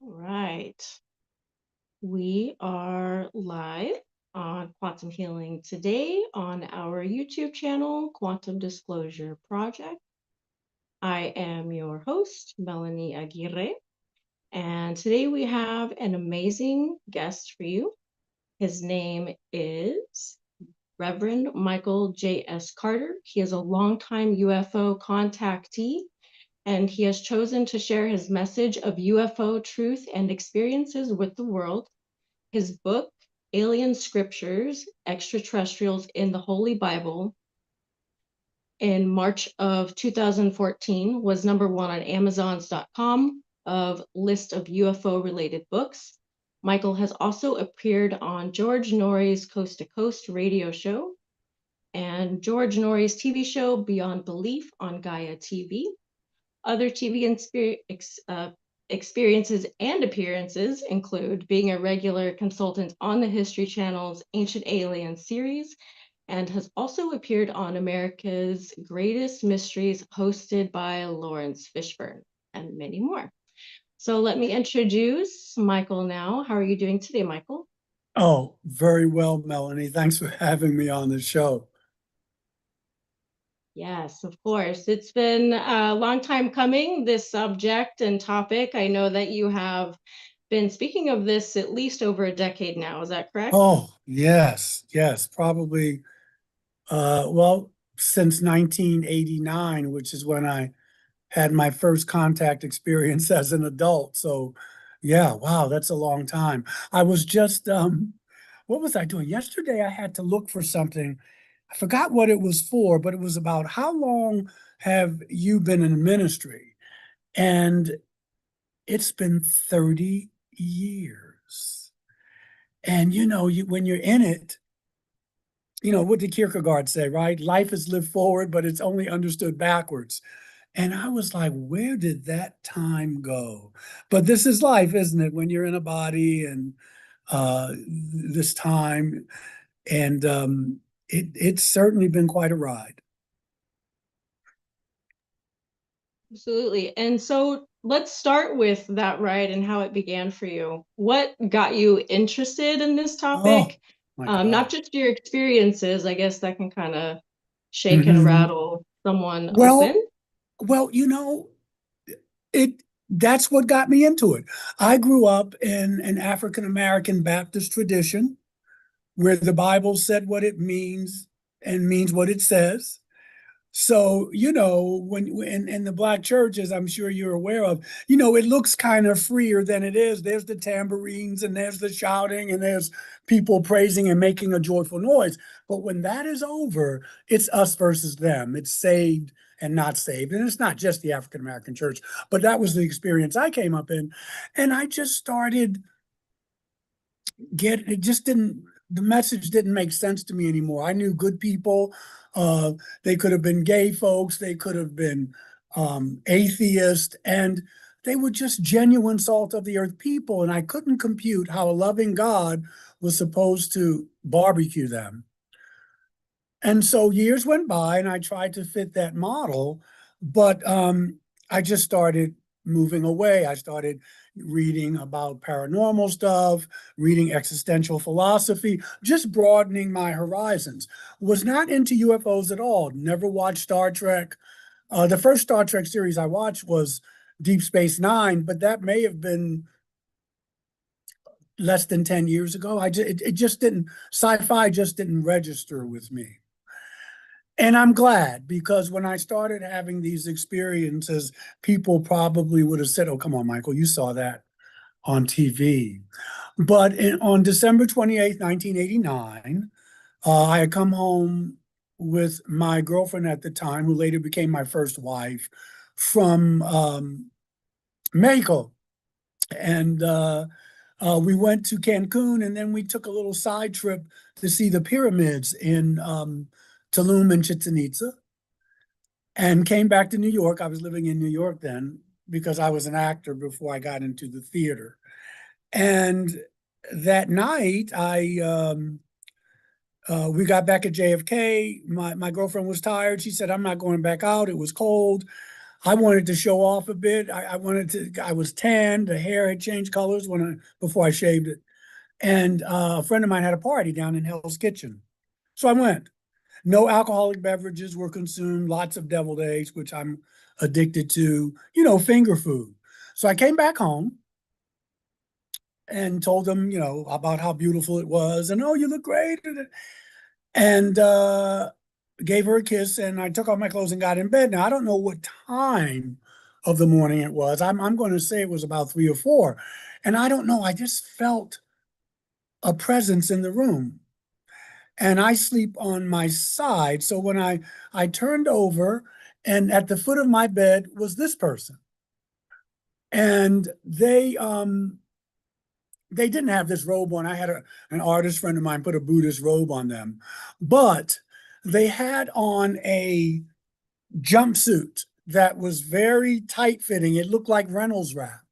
All right. We are live on Quantum Healing today on our YouTube channel, Quantum Disclosure Project. I am your host, Melanie Aguirre, and today we have an amazing guest for you. His name is Reverend Michael J.S. Carter. He is a longtime UFO contactee, and he has chosen to share his message of UFO truth and experiences with the world. His book, Alien Scriptures, Extraterrestrials in the Holy Bible, in March of 2014, was #1 on Amazons.com of list of UFO-related books. Michael has also appeared on George Norrie's Coast to Coast radio show and George Norrie's TV show Beyond Belief on Gaia TV. Other TV experiences and appearances include being a regular consultant on the History Channel's Ancient Aliens series, and has also appeared on America's Greatest Mysteries, hosted by Lawrence Fishburne, and many more. So let me introduce Michael now. How are you doing today, Michael? Oh, very well, Melanie. Thanks for having me on the show. Yes, of course. It's been a long time coming, this subject and topic. I know that you have been speaking of this at least over a decade now. Is that correct? Oh, yes, probably, since 1989, which is when I had my first contact experience as an adult. So, yeah, wow, that's a long time. I was just, what was I doing? Yesterday, I had to look for something. I forgot what it was for, but it was about how long have you been in ministry? And it's been 30 years. And when you're in it, what did Kierkegaard say, right? Life is lived forward, but it's only understood backwards. And I was like, where did that time go? But this is life, isn't it? When you're in a body and this time, and it's certainly been quite a ride. Absolutely. And so let's start with that ride and how it began for you. What got you interested in this Oh topic? my Not God. just your experiences, I guess that can kind of shake and Mhm. rattle someone Well, open. well, it that's what got me into it. I grew up in an African American Baptist tradition where the Bible said what it means and means what it says. So, when in the black churches, I'm sure you're aware of, it looks kind of freer than it is. There's the tambourines and there's the shouting and there's people praising and making a joyful noise. But when that is over, it's us versus them. It's saved and not saved. And it's not just the African American church, but that was the experience I came up in. And I just started it just didn't, the message didn't make sense to me anymore. I knew good people. Uh, they could have been gay folks. They could have been atheist, and they were just genuine salt of the earth people. And I couldn't compute how a loving God was supposed to barbecue them. And so years went by, and I tried to fit that model, but I just started moving away. I started reading about paranormal stuff, reading existential philosophy, just broadening my horizons. Was not into UFOs at all. Never watched Star Trek. The first Star Trek series I watched was Deep Space Nine, but that may have been less than 10 years ago. It just didn't, sci-fi just didn't register with me. And I'm glad, because when I started having these experiences, people probably would have said, "Oh, come on, Michael, you saw that on TV." But on December 28th, 1989, I had come home with my girlfriend at the time, who later became my first wife, from Mexico. And we went to Cancun, and then we took a little side trip to see the pyramids in Tulum and Chichen Itza, and came back to New York. I was living in New York then because I was an actor before I got into the theater. And that night, we got back at JFK. My girlfriend was tired. She said, "I'm not going back out." It was cold. I wanted to show off a bit. I wanted to, I was tan, the hair had changed colors before I shaved it. And a friend of mine had a party down in Hell's Kitchen. So I went. No alcoholic beverages were consumed, lots of deviled eggs, which I'm addicted to, finger food. So I came back home and told them, about how beautiful it was. And, oh, you look great. And gave her a kiss. And I took off my clothes and got in bed. Now, I don't know what time of the morning it was. I'm going to say it was about 3 or 4. And I don't know. I just felt a presence in the room. And I sleep on my side. So when I turned over, and at the foot of my bed was this person. And they didn't have this robe on. I had an artist friend of mine put a Buddhist robe on them, but they had on a jumpsuit that was very tight fitting. It looked like Reynolds wrap.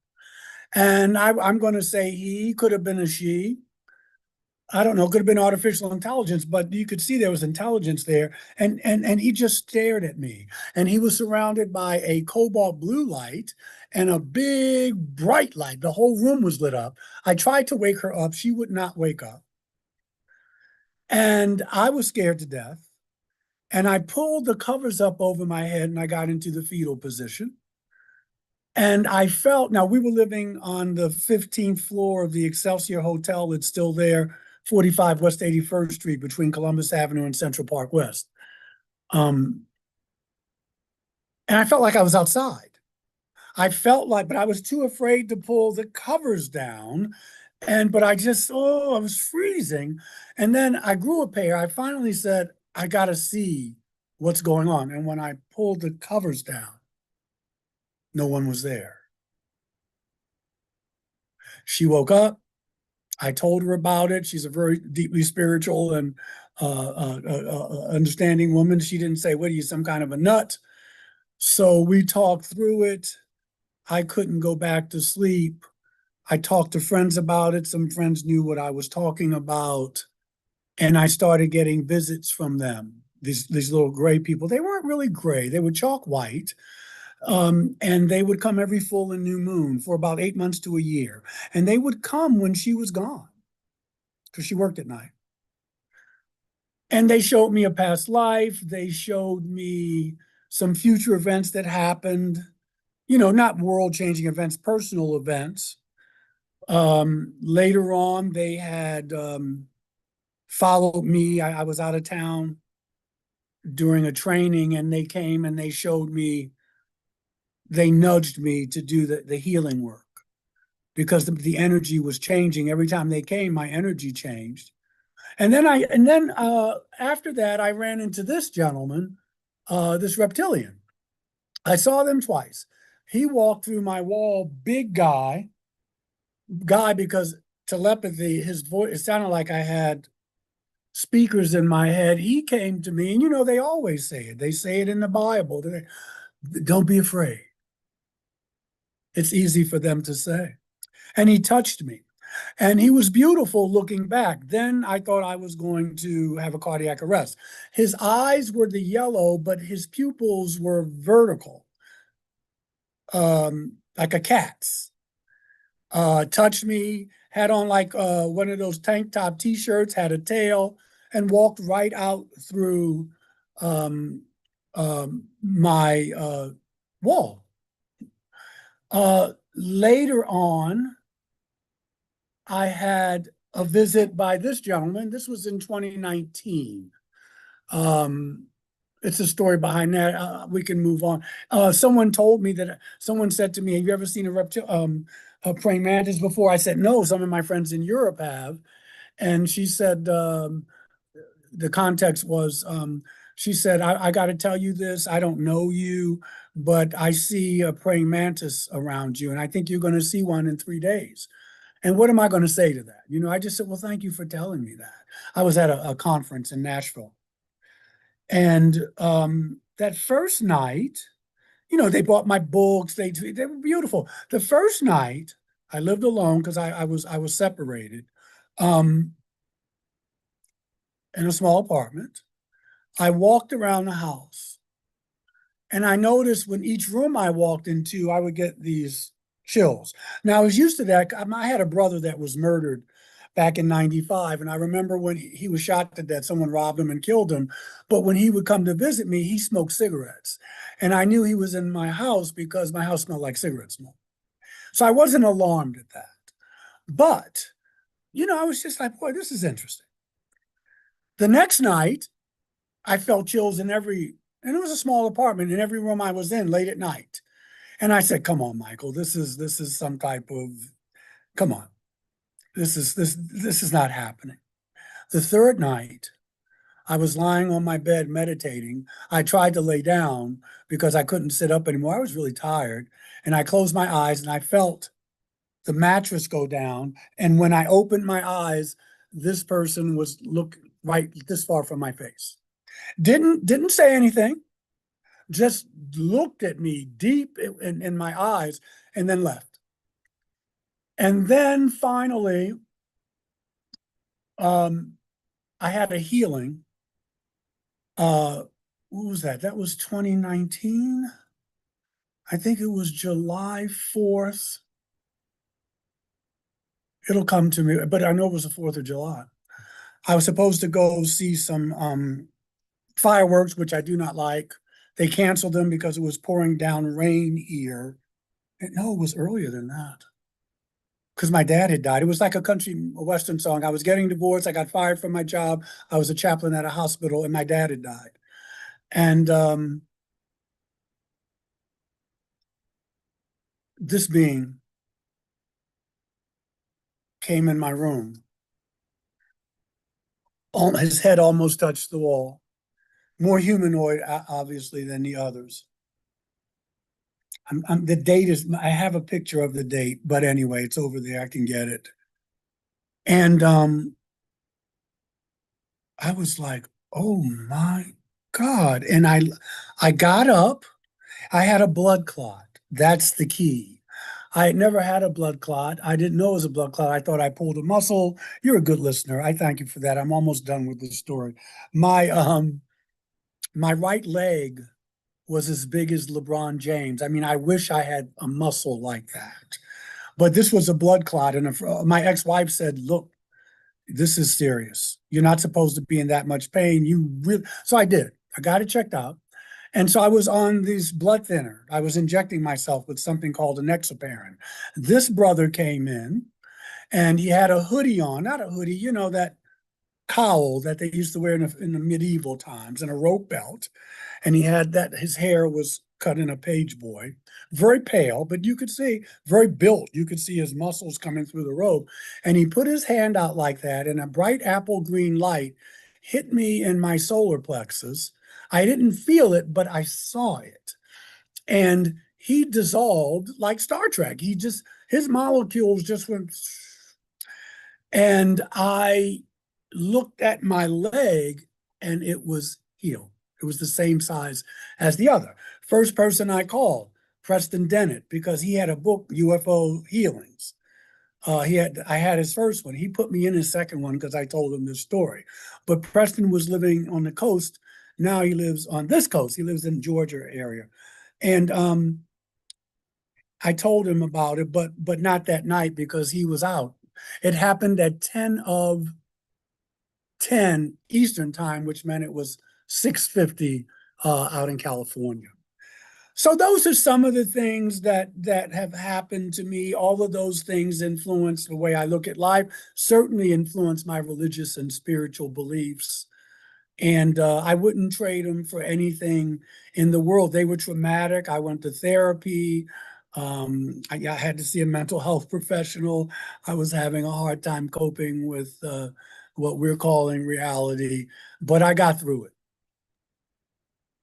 And I'm going to say he could have been a she. I don't know, could have been artificial intelligence, but you could see there was intelligence there. And he just stared at me. And he was surrounded by a cobalt blue light and a big bright light. The whole room was lit up. I tried to wake her up. She would not wake up. And I was scared to death. And I pulled the covers up over my head and I got into the fetal position. And I felt, now we were living on the 15th floor of the Excelsior Hotel. It's still there, 45 West 81st Street between Columbus Avenue and Central Park West. And I felt like I was outside. I felt like, but I was too afraid to pull the covers down. But I just, I was freezing. And then I grew a pair. I finally said, I got to see what's going on. And when I pulled the covers down, no one was there. She woke up. I told her about it. She's a very deeply spiritual and understanding woman. She didn't say, what are you, some kind of a nut? So we talked through it. I couldn't go back to sleep. I talked to friends about it. Some friends knew what I was talking about. And I started getting visits from them, these little gray people. They weren't really gray. They were chalk white. And they would come every full and new moon for about 8 months to a year. And they would come when she was gone because she worked at night. And they showed me a past life. They showed me some future events that happened, not world-changing events, personal events. Later on, they had followed me. I was out of town during a training, and they came and they showed me, they nudged me to do the healing work because the energy was changing. Every time they came, my energy changed. And then after that, I ran into this gentleman, this reptilian. I saw them twice. He walked through my wall, big guy, because telepathy, his voice, it sounded like I had speakers in my head. He came to me, and they always say it. They say it in the Bible. Don't be afraid. It's easy for them to say. And he touched me. And he was beautiful looking back. Then I thought I was going to have a cardiac arrest. His eyes were the yellow, but his pupils were vertical, like a cat's. Touched me, had on like one of those tank top T-shirts, had a tail, and walked right out through my wall. Later on, I had a visit by this gentleman. This was in 2019. It's a story behind that. We can move on. Someone said to me, have you ever seen a praying mantis before? I said, no, some of my friends in Europe have. And she said, the context was, she said, I got to tell you this. I don't know you, but I see a praying mantis around you. And I think you're going to see one in 3 days. And what am I going to say to that? I just said, well, thank you for telling me that. I was at a conference in Nashville. And that first night, they bought my books. They were beautiful. The first night, I lived alone because I was separated in a small apartment. I walked around the house And I noticed when each room I walked into, I would get these chills. Now I was used to that. I had a brother that was murdered back in 95. And I remember when he was shot to death, someone robbed him and killed him. But when he would come to visit me, he smoked cigarettes. And I knew he was in my house because my house smelled like cigarette smoke. So I wasn't alarmed at that. But, I was just like, boy, this is interesting. The next night, I felt chills and it was a small apartment, in every room I was in late at night. And I said, come on, Michael, this is some type of, come on, this is not happening. The third night, I was lying on my bed meditating. I tried to lay down because I couldn't sit up anymore. I was really tired. And I closed my eyes and I felt the mattress go down. And when I opened my eyes, this person was look right this far from my face. Didn't say anything, just looked at me deep in my eyes and then left. And then finally, um, I had a healing. What was that? That was 2019. I think it was July 4th. It'll come to me, but I know it was the 4th of July. I was supposed to go see some fireworks, which I do not like. They canceled them because it was pouring down rain here. No, it was earlier than that. Because my dad had died. It was like a Western song. I was getting divorced. I got fired from my job. I was a chaplain at a hospital, and my dad had died. And this being came in my room. His head almost touched the wall. More humanoid, obviously, than the others. The date is, I have a picture of the date, but anyway, it's over there. I can get it. And I was like, oh my God. And I got up. I had a blood clot. That's the key. I had never had a blood clot. I didn't know it was a blood clot. I thought I pulled a muscle. You're a good listener. I thank you for that. I'm almost done with the story. My right leg was as big as LeBron James. I mean, I wish I had a muscle like that. But this was a blood clot. And my ex-wife said, look, this is serious. You're not supposed to be in that much pain. So I did. I got it checked out. And so I was on these blood thinner. I was injecting myself with something called an enoxaparin. This brother came in and he had a hoodie on, not a hoodie, that cowl that they used to wear in the medieval times, and a rope belt. And he had that, his hair was cut in a page boy, very pale, but you could see, very built. You could see his muscles coming through the robe. And he put his hand out like that, and a bright apple green light hit me in my solar plexus. I didn't feel it, but I saw it. And he dissolved like Star Trek. His molecules just went. And I looked at my leg and it was healed. It was the same size as the other. First person I called, Preston Dennett, because he had a book, UFO Healings. I had his first one. He put me in his second one because I told him this story. But Preston was living on the coast. Now he lives on this coast. He lives in Georgia area. And I told him about it, but not that night because he was out. It happened at 10 of 10 Eastern time, which meant it was 6:50 out in California. So those are some of the things that have happened to me. All of those things influence the way I look at life, certainly influence my religious and spiritual beliefs. And I wouldn't trade them for anything in the world. They were traumatic. I went to therapy. I had to see a mental health professional. I was having a hard time coping with what we're calling reality, but I got through it.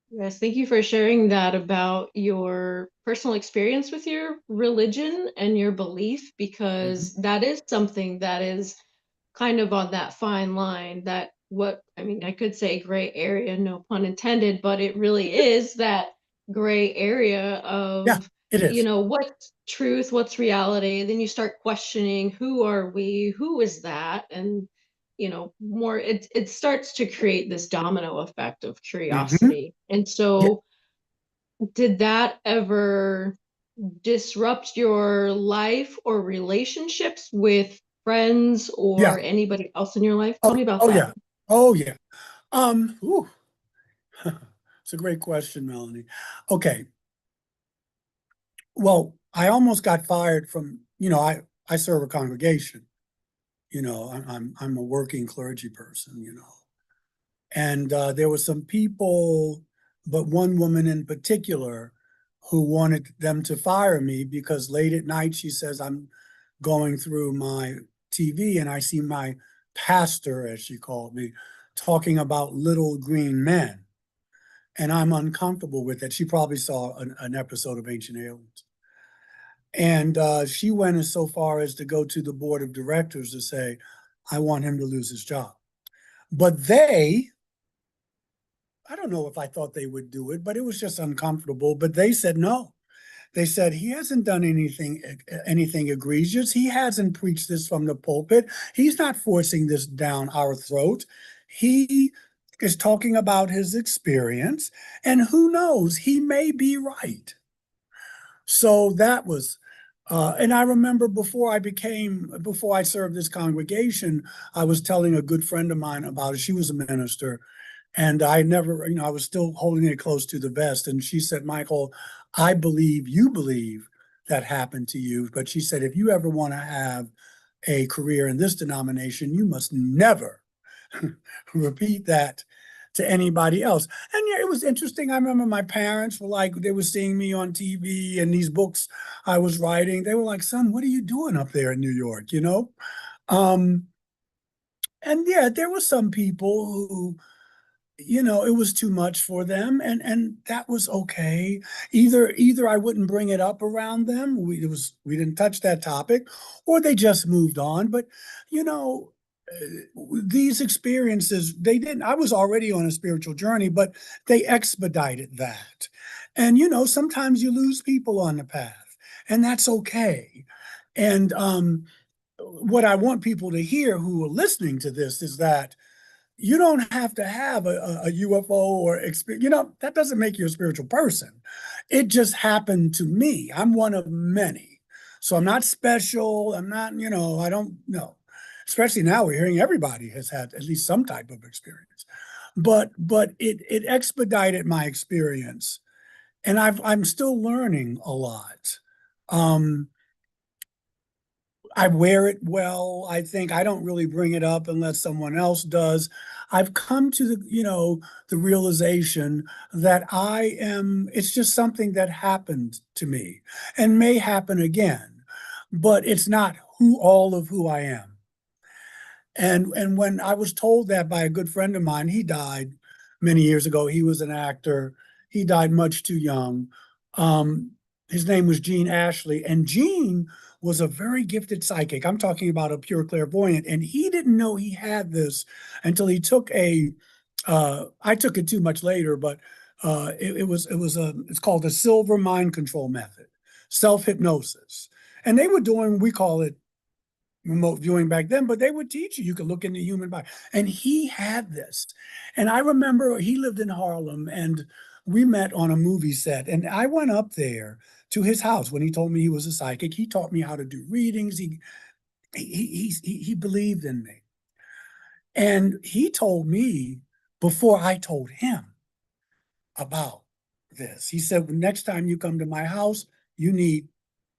Yes, thank you for sharing that about your personal experience with your religion and your belief, because Mhm. that is something that is kind of on that fine line, that what I mean, I could say gray area, no pun intended, but it really is that gray area Yeah, of, it is. what's truth, what's reality. Then you start questioning, who are we? Who is that? And more, it starts to create this domino effect of Hmm. curiosity. And Yeah, so Did that ever disrupt your life or relationships with friends Yeah. or anybody else in your life? Tell Oh, me about oh that. yeah. Oh yeah. Ooh, it's a great question, Melanie. Okay. Well, I almost got fired from, I serve a congregation, I'm a working clergy person, and there were some people, but one woman in particular, who wanted them to fire me because late at night she says I'm going through my TV and I see my pastor, as she called me, talking about little green men, and I'm uncomfortable with it. She probably saw an episode of Ancient Aliens. And she went as so far as to go to the board of directors to say, I want him to lose his job. But I don't know if I thought they would do it, but it was just uncomfortable. But they said no. They said he hasn't done anything egregious. He hasn't preached this from the pulpit. He's not forcing this down our throat. He is talking about his experience, and who knows, he may be right. So that was, and I remember before I served this congregation, I was telling a good friend of mine about it. She was a minister, and I never, I was still holding it close to the vest. And she said, Michael, I believe you believe that happened to you. But she said, if you ever want to have a career in this denomination, you must never repeat that to anybody else. And yeah, it was interesting. I remember my parents were like, they were seeing me on TV and these books I was writing. They were like, son, what are you doing up there in New York? Um, and yeah, there were some people who, it was too much for them, and that was okay. Either I wouldn't bring it up around them, we didn't touch that topic, or they just moved on. But you know, these experiences, they didn't. I was already on a spiritual journey, but they expedited that. And sometimes you lose people on the path, and that's okay. And what I want people to hear who are listening to this is that you don't have to have a UFO or experience. That doesn't make you a spiritual person. It just happened to me. I'm one of many. So I'm not special. I'm not, I don't know. Especially now we're hearing everybody has had at least some type of experience. But it expedited my experience. And I'm still learning a lot. Um, I wear it well. I think I don't really bring it up unless someone else does. I've come to the realization that it's just something that happened to me and may happen again, but it's not all of who I am. And when I was told that by a good friend of mine, he died many years ago. He was an actor. He died much too young. Um, his name was Gene Ashley, and Gene was a very gifted psychic. I'm talking about a pure clairvoyant, and he didn't know he had this until he took a. I took it too much later, but it's called the silver mind control method, self hypnosis, and they were doing, we call it remote viewing back then, but they would teach you. You could look in the human body. And he had this. And I remember he lived in Harlem and we met on a movie set. And I went up there to his house when he told me he was a psychic. He taught me how to do readings. He believed in me. And he told me before I told him about this. He said, next time you come to my house, you need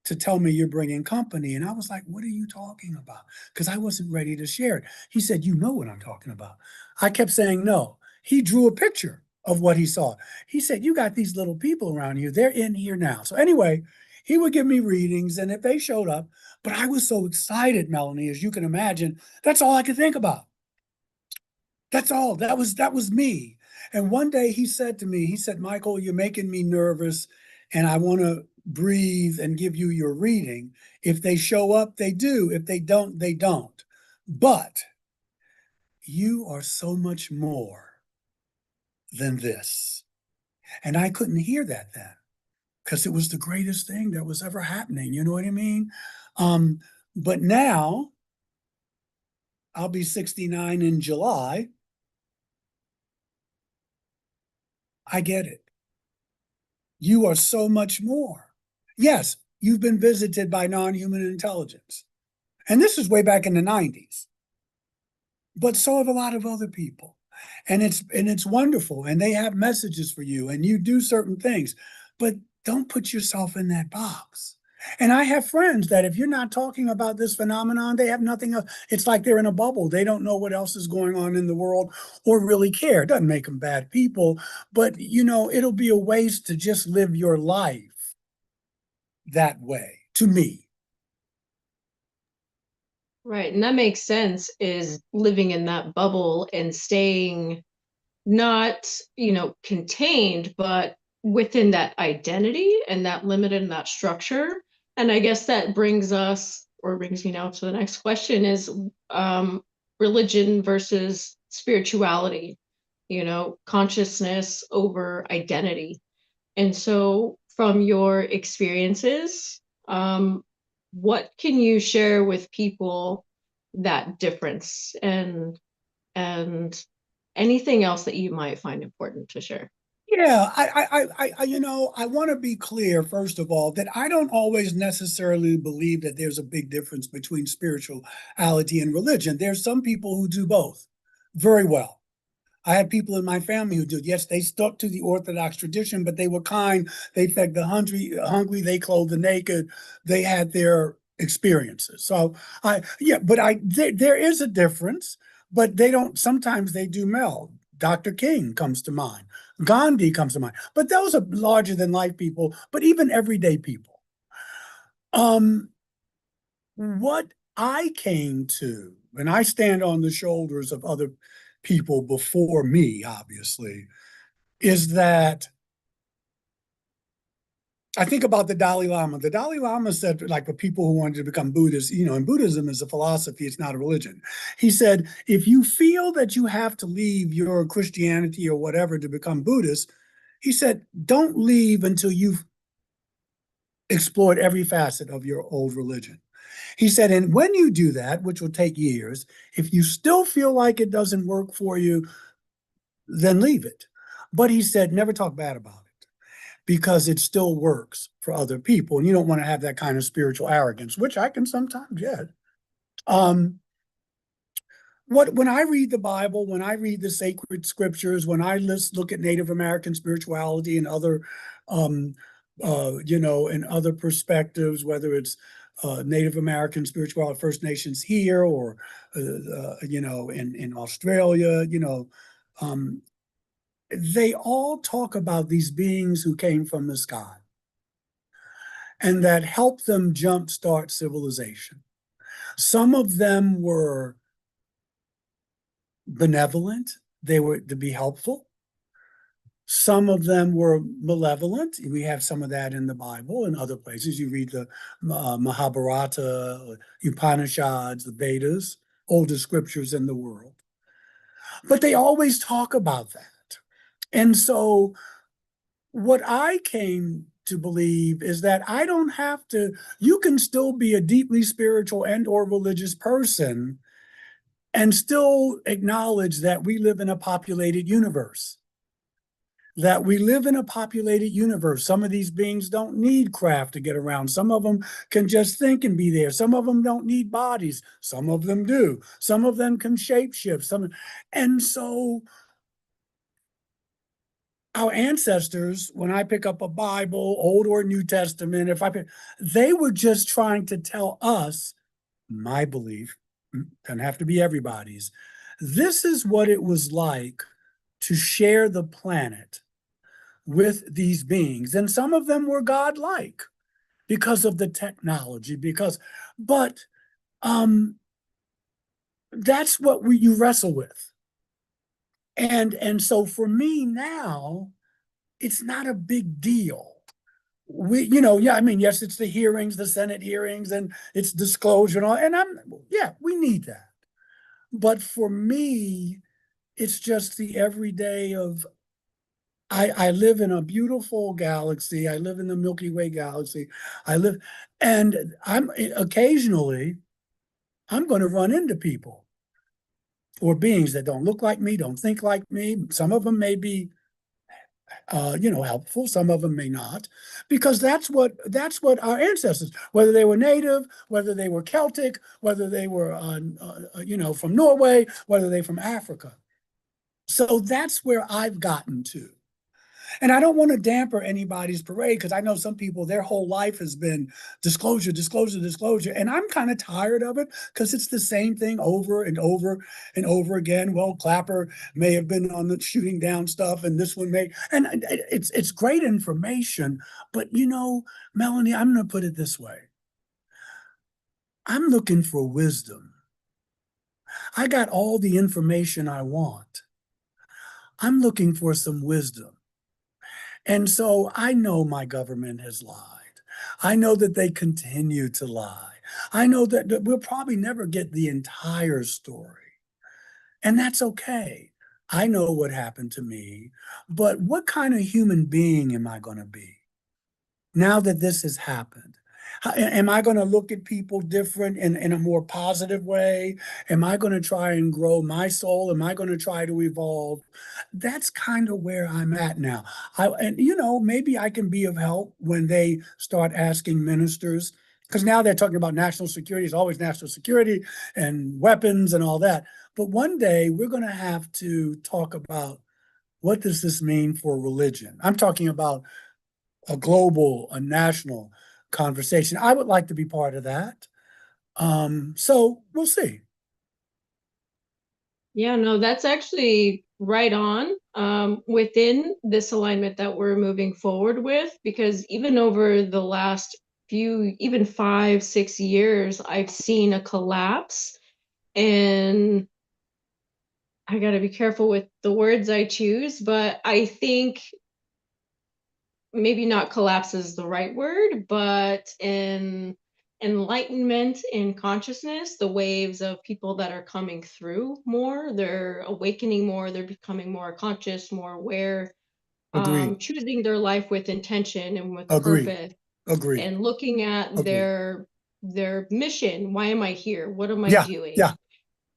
to tell me you're bringing company. And I was like, what are you talking about? Because I wasn't ready to share it. He said, you know what I'm talking about. I kept saying no. He drew a picture of what he saw. He said, you got these little people around you. They're in here now. So anyway, he would give me readings and if they showed up, but I was so excited, Melanie, as you can imagine, that's all I could think about. That's all. That was me. And one day he said to me, he said, Michael, you're making me nervous and I want to breathe and give you your reading. If they show up, they do. If they don't, they don't. But you are so much more than this. And I couldn't hear that then because it was the greatest thing that was ever happening. You know what I mean? Um, but now I'll be 69 in July. I get it. You are so much more. Yes, you've been visited by non-human intelligence. And this is way back in the 90s. But so have a lot of other people. And it's wonderful. And they have messages for you and you do certain things. But don't put yourself in that box. And I have friends that if you're not talking about this phenomenon, they have nothing else. It's like they're in a bubble. They don't know what else is going on in the world or really care. It doesn't make them bad people, but it'll be a waste to just live your life that way, to me. Right. And that makes sense, is living in that bubble and staying not, contained, but within that identity and that limited and that structure. And I guess that brings me now to the next question is religion versus spirituality, consciousness over identity. And so, from your experiences, what can you share with people, that difference, and anything else that you might find important to share? Yeah, I want to be clear, first of all, that I don't always necessarily believe that there's a big difference between spirituality and religion. There's some people who do both very well. I had people in my family who did. Yes, they stuck to the Orthodox tradition, but they were kind. They fed the hungry, they clothed the naked. They had their experiences. So there is a difference, but they don't. Sometimes they do meld. Dr. King comes to mind. Gandhi comes to mind. But those are larger than life people. But even everyday people. Um, what I came to, and I stand on the shoulders of other people before me, obviously, is that I think about the Dalai Lama. The Dalai Lama said, like, for people who wanted to become Buddhists, and Buddhism is a philosophy, it's not a religion. He said, if you feel that you have to leave your Christianity or whatever to become Buddhist, he said, don't leave until you've explored every facet of your old religion. He said, and when you do that, which will take years, if you still feel like it doesn't work for you, then leave it. But he said, never talk bad about it because it still works for other people. And you don't want to have that kind of spiritual arrogance, which I can sometimes get. Um, when I read the Bible, when I read the sacred scriptures, when I look at Native American spirituality and other, and other perspectives, whether it's Native American spirituality, First Nations here, or in Australia, um, they all talk about these beings who came from the sky and that helped them jumpstart civilization. Some of them were benevolent, they were to be helpful. Some of them were malevolent. We have some of that in the Bible and other places. You read the Mahabharata, Upanishads, the Vedas, oldest scriptures in the world. But they always talk about that. And so what I came to believe is that I don't have to, you can still be a deeply spiritual and or religious person and still acknowledge that we live in a populated universe. That we live in a populated universe. Some of these beings don't need craft to get around. Some of them can just think and be there. Some of them don't need bodies. Some of them do. Some of them can shapeshift. And so our ancestors, when I pick up a Bible, Old or New Testament, they were just trying to tell us, my belief, doesn't have to be everybody's, this is what it was like to share the planet with these beings. And some of them were godlike because of the technology, but that's what you wrestle with. And so for me now, it's not a big deal. I mean, yes, it's the hearings, the Senate hearings, and it's disclosure and all, and we need that. But for me, it's just the everyday of I live in a beautiful galaxy. I live in the Milky Way galaxy. And occasionally I'm going to run into people or beings that don't look like me, don't think like me. Some of them may be helpful. Some of them may not, because that's what our ancestors, whether they were native, whether they were Celtic, whether they were from Norway, whether they from Africa. So that's where I've gotten to. And I don't want to damper anybody's parade, because I know some people, their whole life has been disclosure, disclosure, disclosure. And I'm kind of tired of it, because it's the same thing over and over and over again. Well, Clapper may have been on the shooting down stuff, and this one may, and it's great information. But Melanie, I'm going to put it this way. I'm looking for wisdom. I got all the information I want. I'm looking for some wisdom. And so I know my government has lied. I know that they continue to lie. I know that we'll probably never get the entire story. And that's okay. I know what happened to me, but what kind of human being am I going to be now that this has happened? Am I going to look at people different in a more positive way? Am I going to try and grow my soul? Am I going to try to evolve? That's kind of where I'm at now. Maybe I can be of help when they start asking ministers, because now they're talking about national security. It's always national security and weapons and all that. But one day we're going to have to talk about, what does this mean for religion? I'm talking about a global, a national conversation. I would like to be part of that. So we'll see. Yeah, no, that's actually right on within this alignment that we're moving forward with, because even over the last few, even 5, 6 years, I've seen a collapse. And I got to be careful with the words I choose, but I think maybe not collapse is the right word, but in enlightenment in consciousness, the waves of people that are coming through more, they're awakening more, they're becoming more conscious, more aware, Agreed. choosing their life with intention and with Agreed. purpose, Agreed. and looking at Agreed. their mission. Why am I here? What am I Yeah. doing? Yeah.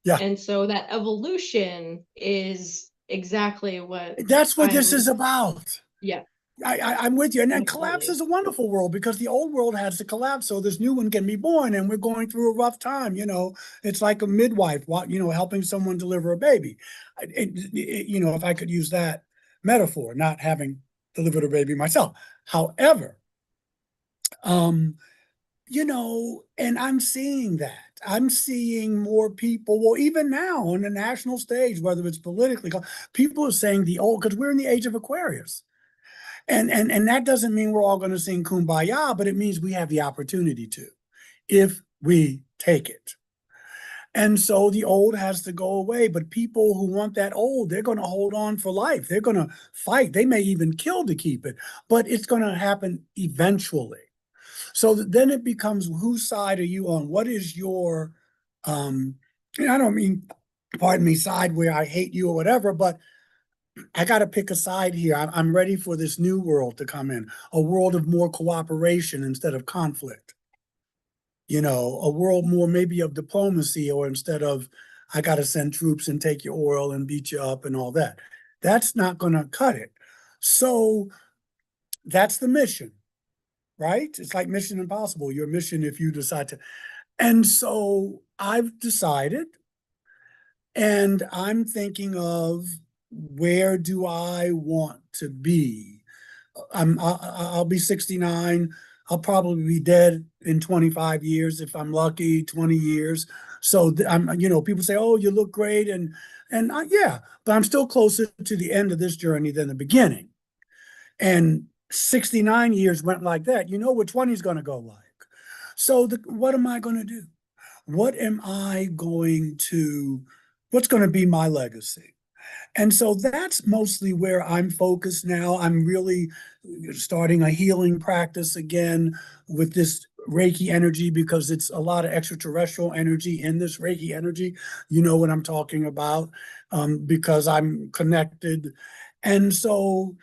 Yeah. And so that evolution is exactly what That's what this I'm, is about. yeah, I'm with you. And then collapse absolutely. is a wonderful world, because the old world has to collapse so this new one can be born. And we're going through a rough time. It's like a midwife, helping someone deliver a baby. If I could use that metaphor, not having delivered a baby myself. However, um, and I'm seeing that. I'm seeing more people, well, even now on the national stage, whether it's politically, people are saying the old, because we're in the age of Aquarius. And that doesn't mean we're all going to sing Kumbaya, but it means we have the opportunity to, if we take it. And so the old has to go away. But people who want that old, they're going to hold on for life. They're going to fight. They may even kill to keep it, but it's going to happen eventually. So then it becomes, whose side are you on? What is your, I don't mean, pardon me, side where I hate you or whatever, but I got to pick a side here. I'm ready for this new world to come in, a world of more cooperation instead of conflict. A world more maybe of diplomacy, or instead of, I got to send troops and take your oil and beat you up and all that. That's not going to cut it. So that's the mission, right? It's like Mission Impossible, your mission if you decide to. And so I've decided, and I'm thinking of, where do I want to be? I'll be 69. I'll probably be dead in 25 years if I'm lucky, 20 years. So people say, "Oh, you look great," yeah, but I'm still closer to the end of this journey than the beginning. And 69 years went like that. You know what 20 is going to go like. So what am I going to do? What am I going to, what's going to be my legacy? And so that's mostly where I'm focused now. I'm really starting a healing practice again with this Reiki energy, because it's a lot of extraterrestrial energy in this Reiki energy. You know what I'm talking about, because I'm connected. And so,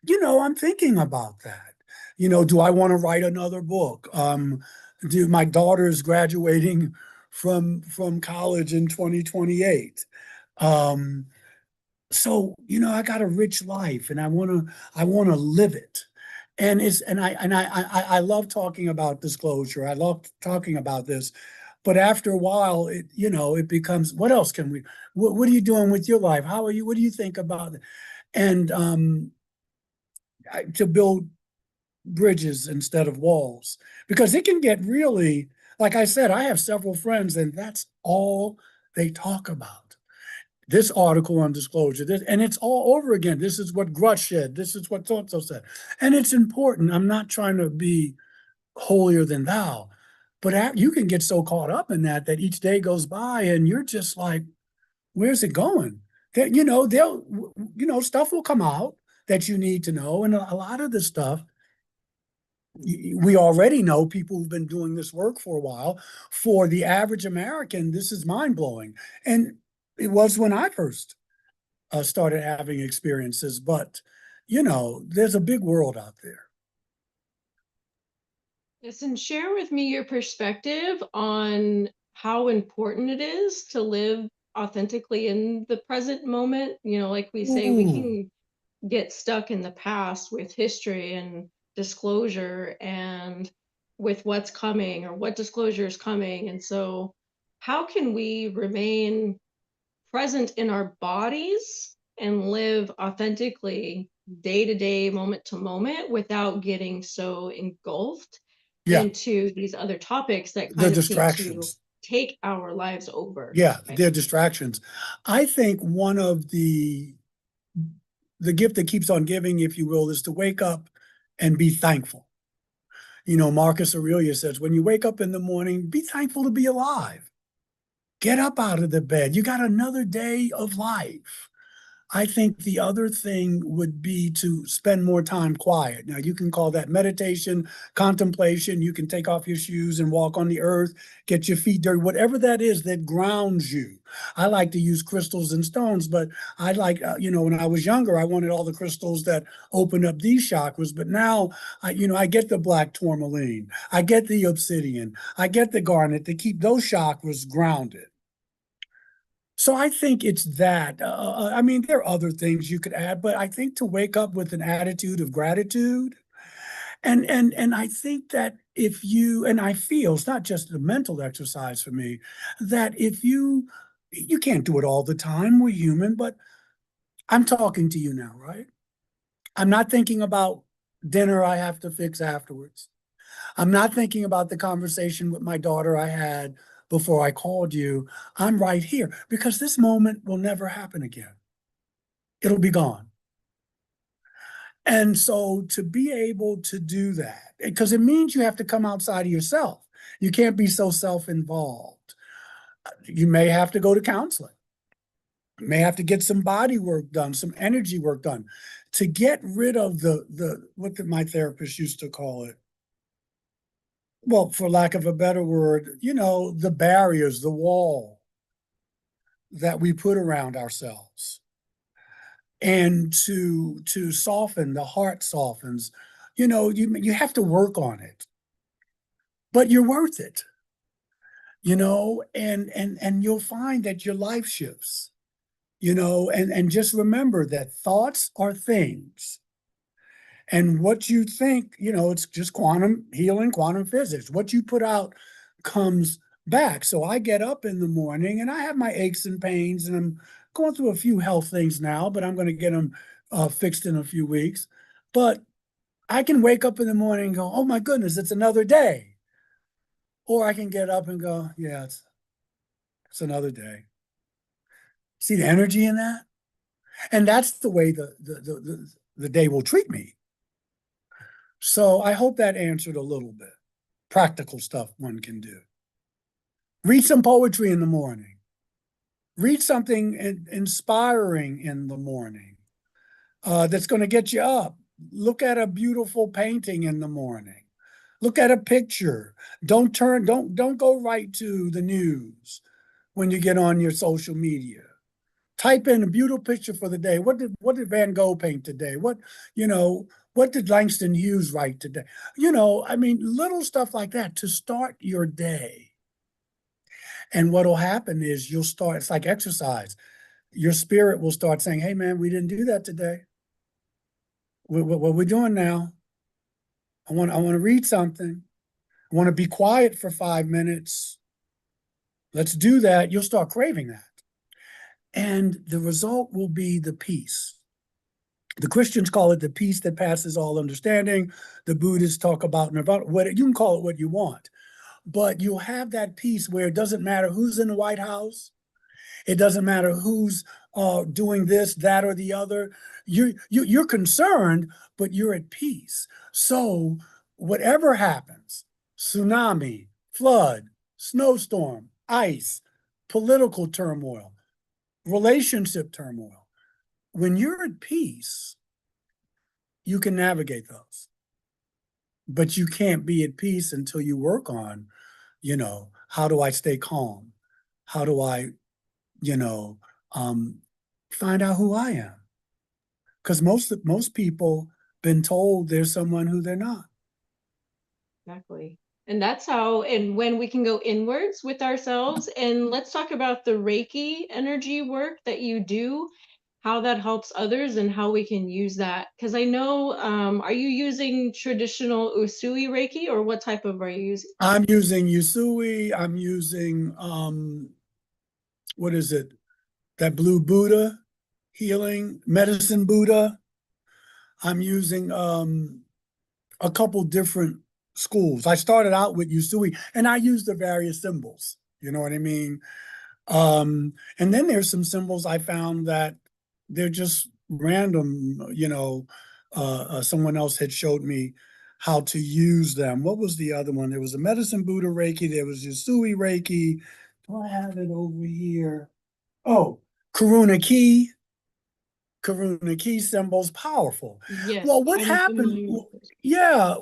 I'm thinking about that. Do I want to write another book? My daughter's graduating from college in 2028. Um, so, I got a rich life and I want to live it. And I love talking about disclosure. I love talking about this. But after a while, it becomes, what else can we, what are you doing with your life? How are you, what do you think about it? And to build bridges instead of walls, because it can get really, like I said, I have several friends and that's all they talk about. This article on disclosure, this, and it's all over again. This is what Grush said. This is what so-and-so said. And it's important. I'm not trying to be holier than thou, but you can get so caught up in that each day goes by and you're just like, where's it going? That, stuff will come out that you need to know. And a lot of the stuff we already know, people who've been doing this work for a while. For the average American, this is mind blowing. And it was when I first started having experiences, but there's a big world out there. Yes, and share with me your perspective on how important it is to live authentically in the present moment. Like we say, we Ooh, can get stuck in the past with history and disclosure and with what's coming or what disclosure is coming. And so, how can we remain present in our bodies and live authentically day to day, moment to moment without getting so engulfed yeah, into these other topics that the kind of seem to distractions. take our lives over, Yeah, right? they're distractions. I think one of the gift that keeps on giving, if you will, is to wake up and be thankful. Marcus Aurelius says, when you wake up in the morning, be thankful to be alive. Get up out of the bed. You got another day of life. I think the other thing would be to spend more time quiet. Now, you can call that meditation, contemplation. You can take off your shoes and walk on the earth, get your feet dirty, whatever that is that grounds you. I like to use crystals and stones, but I like, when I was younger, I wanted all the crystals that open up these chakras. But now, I get the black tourmaline, I get the obsidian, I get the garnet to keep those chakras grounded. So I think it's that. I mean, there are other things you could add, but I think to wake up with an attitude of gratitude, and I think that if you, and I feel it's not just a mental exercise for me, that if you can't do it all the time. We're human, but I'm talking to you now, right? I'm not thinking about dinner I have to fix afterwards. I'm not thinking about the conversation with my daughter I had before I called you. I'm right here because this moment will never happen again. It'll be gone. And so to be able to do that, because it means you have to come outside of yourself. You can't be so self-involved. You may have to go to counseling. You may have to get some body work done, some energy work done to get rid of the what did my therapist used to call it? Well, for lack of a better word, the barriers, the wall that we put around ourselves. And to soften, the heart softens. You have to work on it, but you're worth it, and you'll find that your life shifts, and just remember that thoughts are things. And what you think, it's just quantum healing, quantum physics. What you put out comes back. So I get up in the morning and I have my aches and pains, and I'm going through a few health things now, but I'm going to get them fixed in a few weeks. But I can wake up in the morning and go, oh my goodness, it's another day. Or I can get up and go, yeah, it's another day. See the energy in that? And that's the way the day will treat me. So I hope that answered a little bit. Practical stuff one can do. Read some poetry in the morning. Read something inspiring in the morning that's going to get you up. Look at a beautiful painting in the morning. Look at a picture. Don't go right to the news when you get on your social media. Type in a beautiful picture for the day. What did Van Gogh paint today? You know, what did Langston Hughes write today? I mean, little stuff like that to start your day. And what'll happen is you'll start, it's like exercise. your spirit will start saying, hey man, we didn't do that today. What we doing now? I want to read something. I want to be quiet for 5 minutes. Let's do that. You'll start craving that. And the result will be the peace. The Christians call it the peace that passes all understanding. The Buddhists talk about nirvana. You can call it what you want, but you'll have that peace where it doesn't matter who's in the White House. It doesn't matter who's doing this, that, or the other. You're concerned, but you're at peace. So whatever happens, tsunami, flood, snowstorm, ice, political turmoil, relationship turmoil, when you're at peace, you can navigate those. But you can't be at peace until you work on, how do I stay calm? How do I, you know, um, find out who I am? Because most people been told there's someone who they're not. Exactly. And that's how, and when we can go inwards with ourselves. And let's talk about the Reiki energy work that you do, how that helps others and how we can use that. Because I know, are you using traditional Usui Reiki, or what type of are you using? I'm using Usui. I'm using what is it? That blue Buddha healing medicine Buddha. I'm using a couple different schools. I started out with Usui, and I used the various symbols. You know what I mean? And then there's some symbols I found that they're just random. Someone else had showed me how to use them. What was the other one? There was a medicine Buddha Reiki. There was Usui Reiki. Do I have it over here? Oh, Karuna Ki. Karuna key symbols powerful. Yes, Well, what I'm happened? familiar with this. Yeah,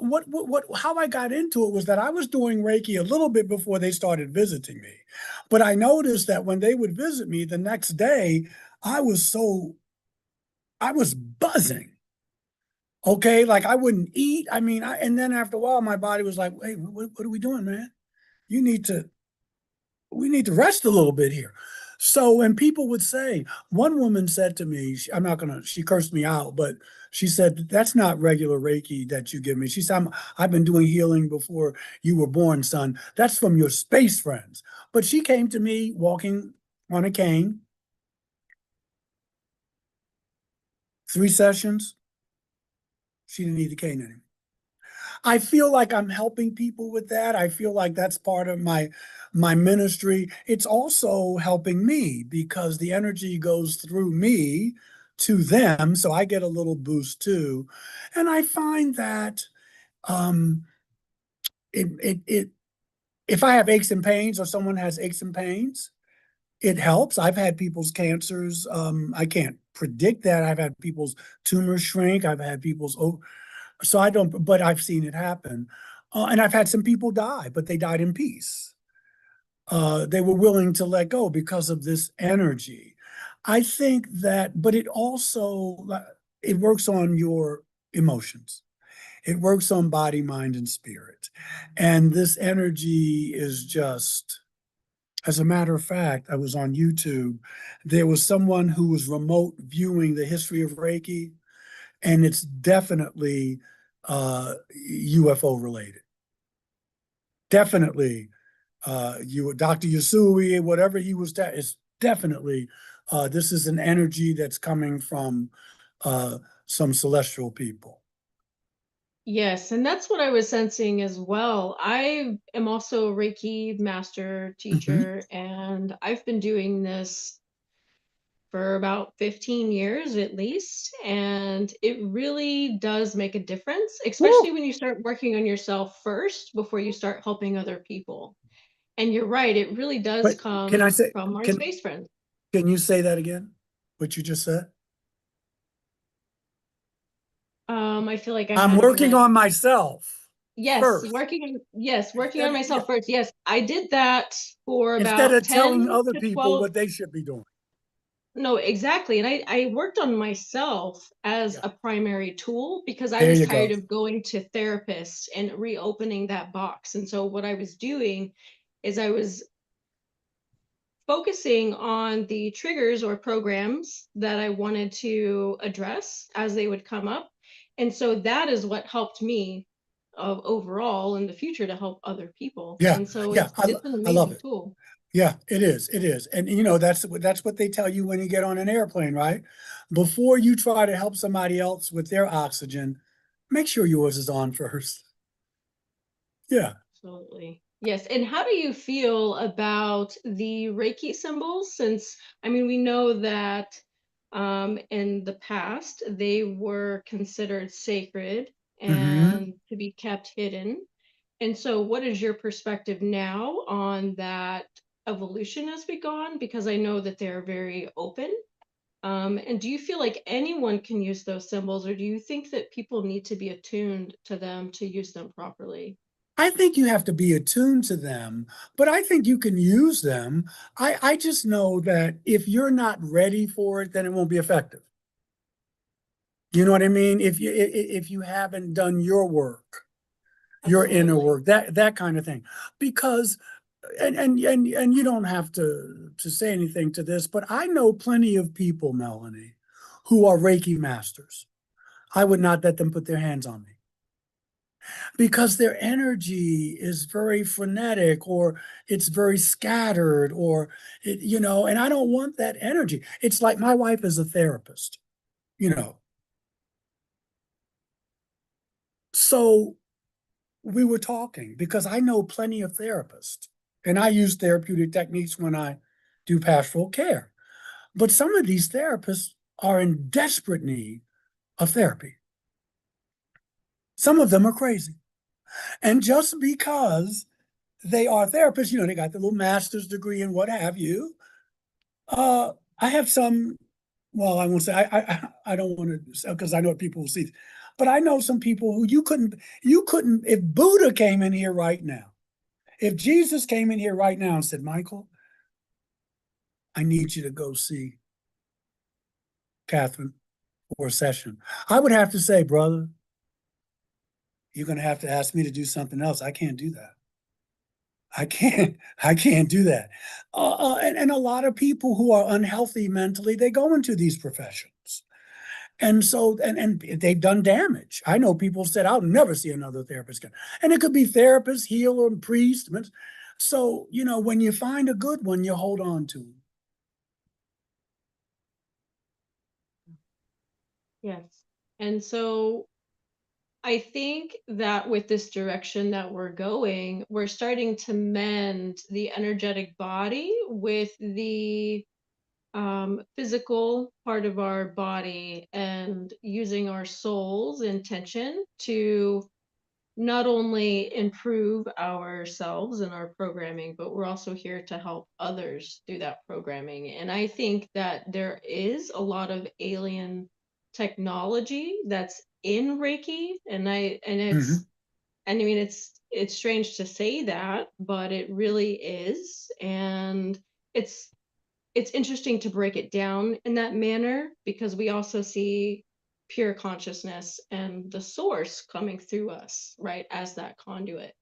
how I got into it was that I was doing Reiki a little bit before they started visiting me. But I noticed that when they would visit me the next day, I was so, I was buzzing. Okay. Like I wouldn't eat. I mean, and then after a while, my body was like, hey, what are we doing, man? You need to we need to rest a little bit here. So when people would say, one woman said to me, I'm not gonna, she cursed me out, but she said, that's not regular Reiki that you give me. She said, I've been doing healing before you were born, son. That's from your space friends. But she came to me walking on a cane, 3 sessions. She didn't need the cane anymore. I feel like I'm helping people with that. I feel like that's part of my ministry. It's also helping me because the energy goes through me to them, so I get a little boost too. And I find that um, it if I have aches and pains or someone has aches and pains, it helps. I've had people's cancers. I can't predict that. I've had people's tumors shrink. I've had people's so I don't, but I've seen it happen. And I've had some people die, but they died in peace. They were willing to let go because of this energy. I think that, but it also, it works on your emotions. It works on body, mind, and spirit. And this energy is just, as a matter of fact, I was on YouTube. There was someone who was remote viewing the history of Reiki, and it's definitely UFO related. Definitely, Dr. Yasui, whatever he was, is definitely this is an energy that's coming from uh, some celestial people. Yes, and that's what I was sensing as well. I am also a Reiki master Mhm. teacher, and I've been doing this for about 15 years at least. And it really does make a difference, especially Woo! when you start working on yourself first before you start helping other people. And you're right, it really does But can I come say, from our can space friends. can you say that again? What you just said? I feel like I I'm had a working blank. on myself Yes, first. working on Yeah, myself first. Yes, I did that for instead about of telling 10 other to people 12. what they should be doing. No, exactly. And I worked on myself as Yeah, a primary tool because I there was you tired go. of going to therapists and reopening that box. And so what I was doing is I was focusing on the triggers or programs that I wanted to address as they would come up. And so that is what helped me overall in the future to help other people. Yeah, And so yeah, it's an I love amazing it. tool. Yeah, it is. And that's what they tell you when you get on an airplane, right? Before you try to help somebody else with their oxygen, make sure yours is on first. Yeah. Absolutely. Yes. And how do you feel about the Reiki symbols? Since, I mean, we know that in the past they were considered sacred Hmm. and to be kept hidden. And so, what is your perspective now on that evolution as we go on? Because I know that they're very open. And do you feel like anyone can use those symbols, or do you think that people need to be attuned to them to use them properly? I think you have to be attuned to them, but I think you can use them. I just know that if you're not ready for it, then it won't be effective. You know what I mean? If you haven't done your work, your inner Absolutely. work, that kind of thing. Because and you don't have to say anything to this, but I know plenty of people, Melanie, who are Reiki masters. I would not let them put their hands on me because their energy is very frenetic or it's very scattered or and I don't want that energy. It's like my wife is a therapist, you know. So we were talking because I know plenty of therapists and I use therapeutic techniques when I do pastoral care. But some of these therapists are in desperate need of therapy. Some of them are crazy. And just because they are therapists, they got the little master's degree and what have you. I have some, well, I won't say, I don't want to, because I know what people will see, but I know some people who you couldn't, if Buddha came in here right now, if Jesus came in here right now and said, Michael, I need you to go see Catherine for a session, I would have to say, brother, you're going to have to ask me to do something else. I can't do that. I can't do that. And a lot of people who are unhealthy mentally, they go into these professions. And so, and they've done damage. I know people said, I'll never see another therapist again. And it could be therapist, healer, priest. So, when you find a good one, you hold on to 'em. Yes. And so I think that with this direction that we're going, we're starting to mend the energetic body with the physical part of our body and using our soul's intention to not only improve ourselves and our programming, but we're also here to help others do that programming. And I think that there is a lot of alien technology that's in Reiki, and Mhm. I mean it's strange to say that, but it really is. And it's it's interesting to break it down in that manner because we also see pure consciousness and the source coming through us, right, as that conduit.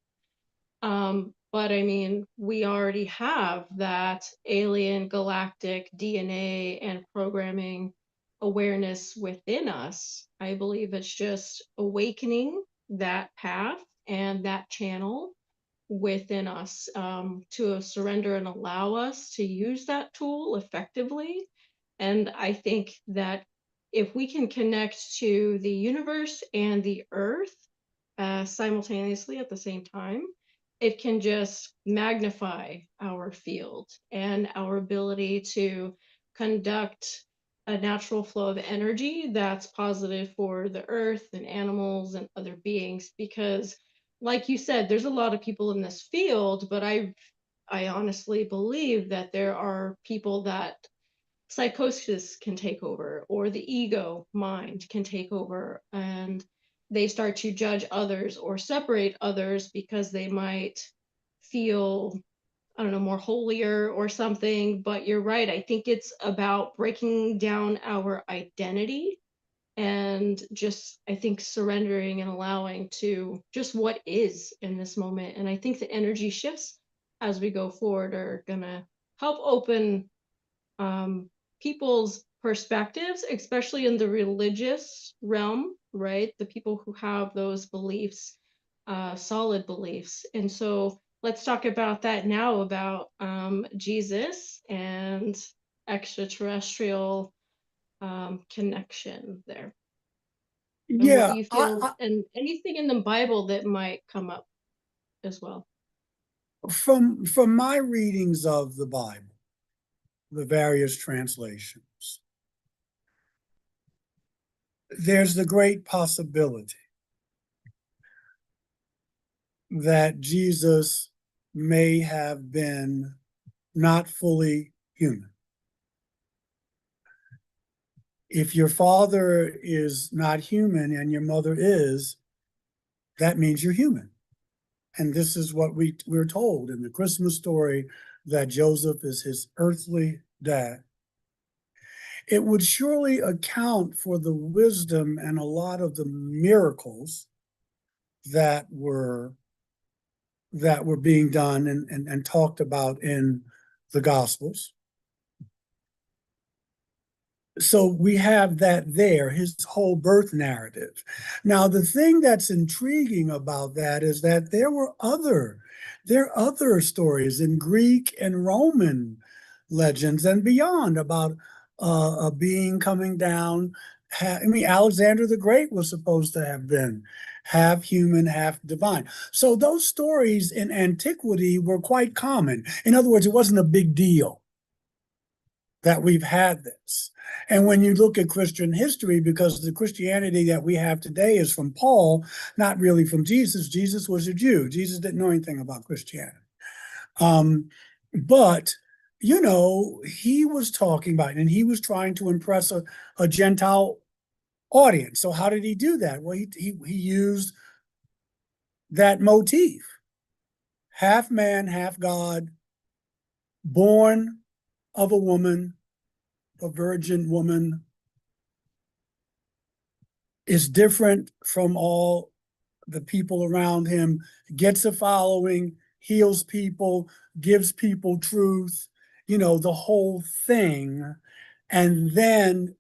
But I mean, we already have that alien galactic DNA and programming awareness within us. I believe it's just awakening that path and that channel within us to surrender and allow us to use that tool effectively. And I think that if we can connect to the universe and the earth simultaneously at the same time, it can just magnify our field and our ability to conduct a natural flow of energy that's positive for the earth and animals and other beings. Because like you said, there's a lot of people in this field, but I honestly believe that there are people that psychosis can take over or the ego mind can take over, and they start to judge others or separate others because they might feel, I don't know, more holier or something. But you're right, I think it's about breaking down our identity and just, I think, surrendering and allowing to just what is in this moment. And I think the energy shifts as we go forward are gonna help open people's perspectives, especially in the religious realm, right? The people who have those beliefs, solid beliefs. And so let's talk about that now, about Jesus and extraterrestrial connection there, and what Yeah, you feel, and anything in the Bible that might come up as well. from my readings of the Bible, the various translations, there's the great possibility that Jesus may have been not fully human. If your father is not human and your mother is, that means you're human. And this is what we're told in the Christmas story, that Joseph is his earthly dad. It would surely account for the wisdom and a lot of the miracles that were being done and talked about in the Gospels. So we have that there, his whole birth narrative. Now, the thing that's intriguing about that is that there are other stories in Greek and Roman legends and beyond about a being coming down. I mean, Alexander the Great was supposed to have been half human, half divine. So those stories in antiquity were quite common. In other words, it wasn't a big deal that we've had this. And when you look at Christian history, because the Christianity that we have today is from Paul, not really from Jesus. Jesus was a Jew. Jesus didn't know anything about Christianity. Um, but, you know, he was talking about it, and he was trying to impress a Gentile audience. So how did he do that? Well, he used that motif, half man, half God, born of a woman, a virgin woman, is different from all the people around him, gets a following, heals people, gives people truth, you know, the whole thing. And then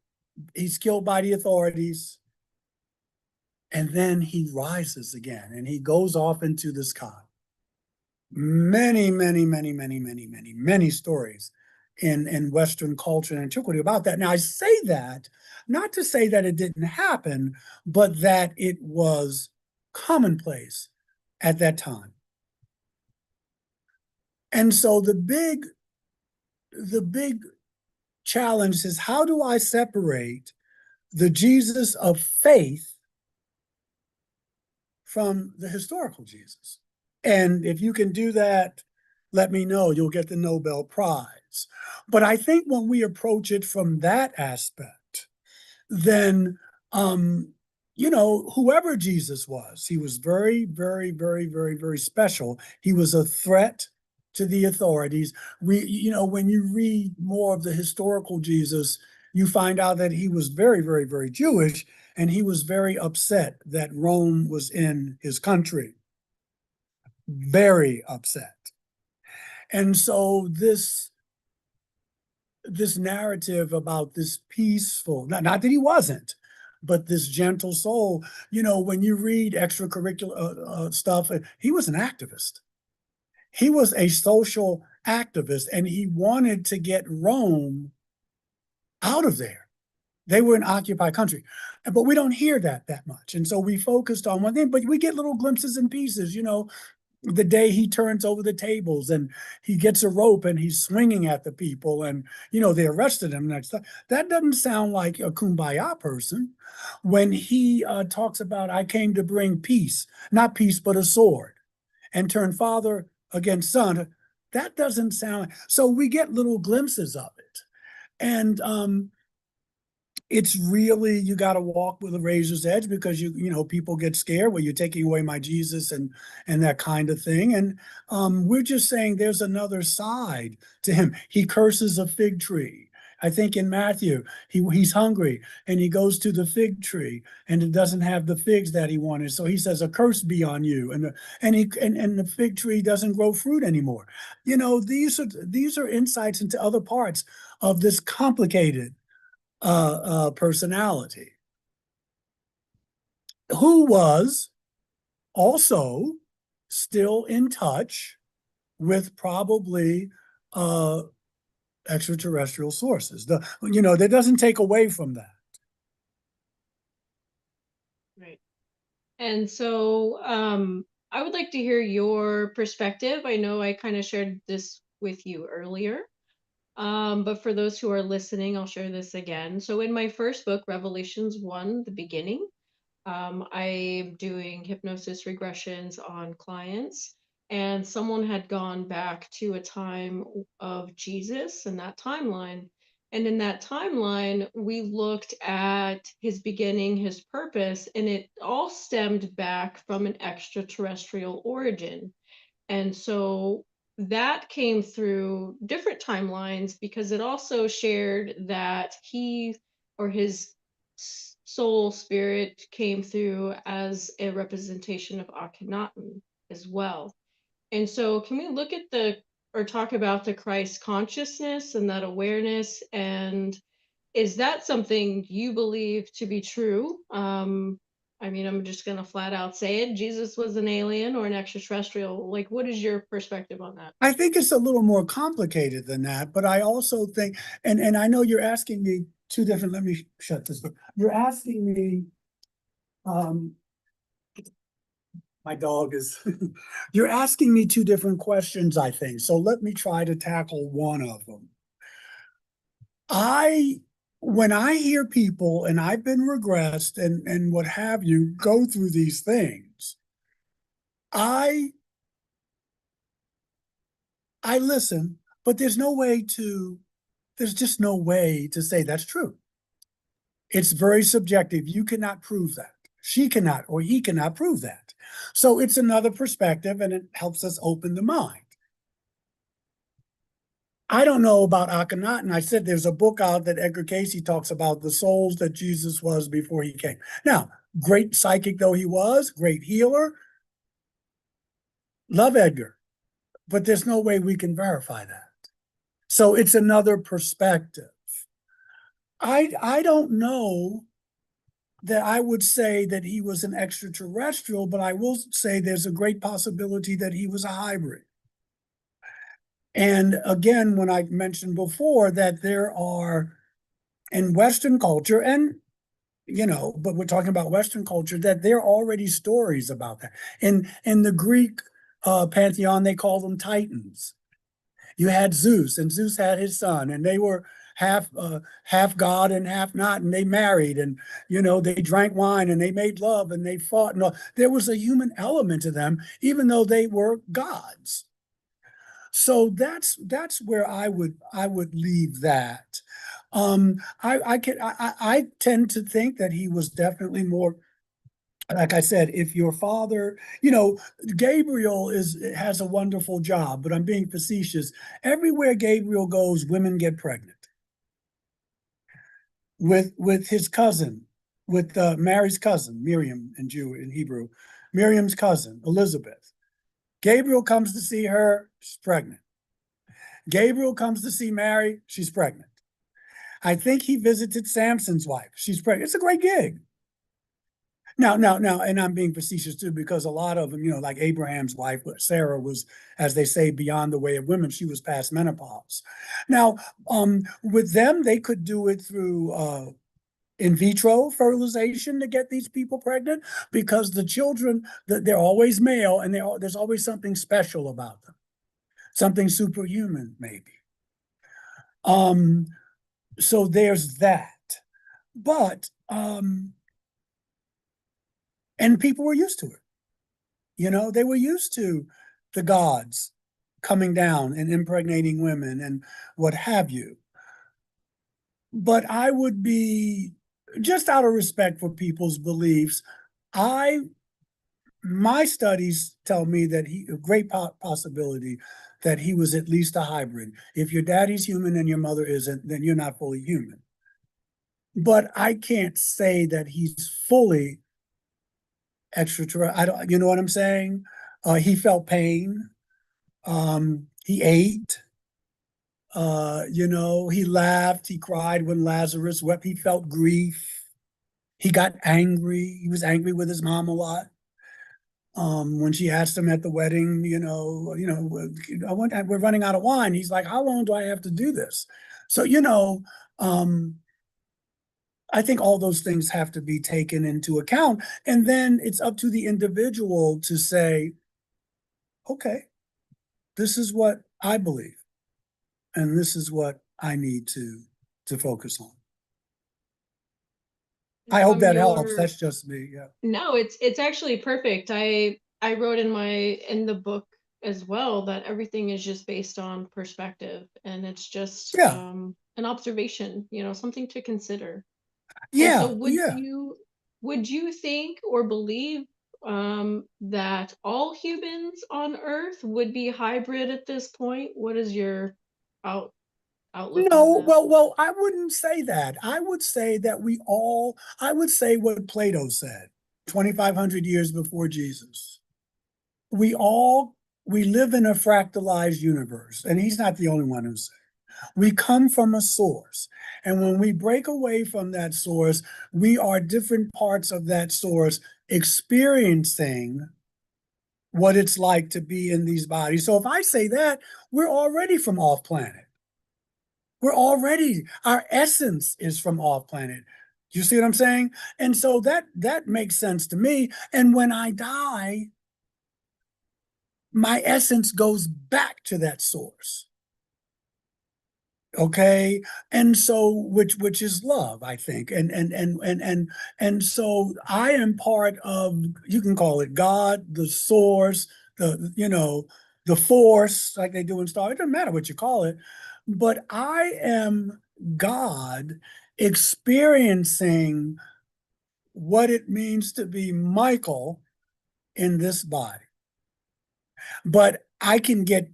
he's killed by the authorities. And then he rises again and he goes off into the sky. Many stories in Western culture and antiquity about that. Now, I say that not to say that it didn't happen, but that it was commonplace at that time. And so the big challenge is, how do I separate the Jesus of faith from the historical Jesus? And if you can do that, let me know. You'll get the Nobel Prize. But I think when we approach it from that aspect, then, you know, whoever Jesus was, he was very special. He was a threat to the authorities. You know, when you read more of the historical Jesus, you find out that he was very Jewish, and he was very upset that Rome was in his country. Very upset. And so this narrative about this peaceful, not that he wasn't, but this gentle soul, you know, when you read extracurricular stuff, he was an activist. He was a social activist, and he wanted to get Rome out of there. They were an occupied country, but we don't hear that much. And so we focused on one thing, but we get little glimpses and pieces, you know, the day he turns over the tables and he gets a rope and he's swinging at the people, and you know they arrested him next time. That doesn't sound like a kumbaya person. When he talks about, I came to bring peace, not peace but a sword, and turn father against son, that doesn't sound. So we get little glimpses of it. And it's really, you got to walk with a razor's edge, because you know people get scared, well, you're taking away my Jesus and that kind of thing. And we're just saying there's another side to him. He curses a fig tree. I think in Matthew, he's hungry and he goes to the fig tree and it doesn't have the figs that he wanted. So he says, "A curse be on you," and the fig tree doesn't grow fruit anymore. These are insights into other parts of this complicated personality, who was also still in touch with probably uh, extraterrestrial sources. That doesn't take away from that. Right. And so I would like to hear your perspective. I know I kind of shared this with you earlier, but for those who are listening, I'll share this again. So in my first book, Revelations 1, The Beginning, I'm doing hypnosis regressions on clients, and someone had gone back to a time of Jesus in that timeline. And in that timeline, we looked at his beginning, his purpose, and it all stemmed back from an extraterrestrial origin. And so that came through different timelines because it also shared that he or his soul spirit came through as a representation of Akhenaten as well. And so, can we look at or talk about the Christ consciousness and that awareness? And is that something you believe to be true? I mean, I'm just going to flat out say it. Jesus was an alien or an extraterrestrial. Like, what is your perspective on that? I think it's a little more complicated than that, but I also think, and I know you're asking me two different. Let me shut this door. You're asking me. Um, my dog is. You're asking me two different questions, I think. So let me try to tackle one of them. I When I hear people, and I've been regressed and what have you, go through these things, I I listen, but there's just no way to say that's true. It's very subjective. You cannot prove that. She cannot or he cannot prove that. So it's another perspective and it helps us open the mind. I don't know about Akhenaten. I said there's a book out that Edgar Casey talks about the souls that Jesus was before he came. Now, great psychic though he was, great healer, love Edgar, but there's no way we can verify that. So it's another perspective. I don't know that I would say that he was an extraterrestrial, but I will say there's a great possibility that he was a hybrid. And again, when I mentioned before that there are in Western culture, and but we're talking about Western culture, that there are already stories about that. In the Greek pantheon, they call them Titans. You had Zeus, and Zeus had his son, and they were half god and half not, and they married, and they drank wine, and they made love, and they fought, and all. There was a human element to them, even though they were gods. So that's where I would leave that. I tend to think that he was definitely more, like I said, if your father, Gabriel has a wonderful job, but I'm being facetious. Everywhere Gabriel goes, women get pregnant. With his cousin, with Mary's cousin, Miriam in Hebrew, Miriam's cousin, Elizabeth. Gabriel comes to see her, she's pregnant. Gabriel comes to see Mary, she's pregnant. I think he visited Samson's wife, she's pregnant. It's a great gig. Now, and I'm being facetious too, because a lot of them, like Abraham's wife, Sarah, was, as they say, beyond the way of women. She was past menopause. Now, with them, they could do it through in vitro fertilization to get these people pregnant, because the children, they're always male, and there's always something special about them, something superhuman, maybe. So there's that. But and people were used to it. They were used to the gods coming down and impregnating women and what have you. But I would be, just out of respect for people's beliefs, I my studies tell me that a great possibility that he was at least a hybrid. If your daddy's human and your mother isn't, then you're not fully human. But I can't say that he's fully extraterrestrial. I don't, you know what I'm saying? He felt pain. He ate. He laughed. He cried when Lazarus wept. He felt grief. He got angry. He was angry with his mom a lot. When she asked him at the wedding, we're running out of wine. He's like, how long do I have to do this? So, um, I think all those things have to be taken into account. And then it's up to the individual to say, okay, this is what I believe, and this is what I need to focus on. I hope From that helps. your That's just me. Yeah. No, it's actually perfect. I wrote in the book as well that everything is just based on perspective, and it's just Yeah. an observation, something to consider. And so Yeah. Yeah. would you think or believe that all humans on Earth would be hybrid at this point? What is your out outlook on No, that? well, I wouldn't say that. I would say what Plato said 2,500 years before Jesus. We all, we live in a fractalized universe, and he's not the only one who said we come from a source. And when we break away from that source, we are different parts of that source experiencing what it's like to be in these bodies. So if I say that, we're already from off planet. Our essence is from off planet. You see what I'm saying? And so that makes sense to me. And when I die, my essence goes back to that source. Okay. And so which is love, I think. And so I am part of, you can call it God, the source, the force, like they do in Star. It doesn't matter what you call it, but I am God experiencing what it means to be Michael in this body. But I can get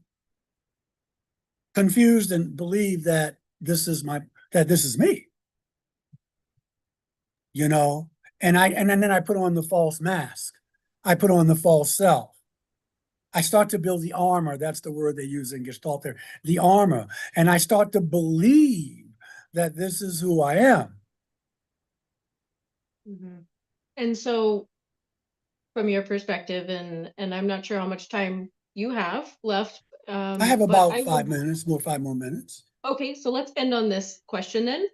confused and believe that this is me, you know, and then I put on the false mask. I put on the false self. I start to build the armor. That's the word they use in Gestalt there, the armor. And I start to believe that this is who I am. Mhm. And so from your perspective, and I'm not sure how much time you have left, I have but about I would 5 minutes, 5 more minutes. okay, so let's end on this question then.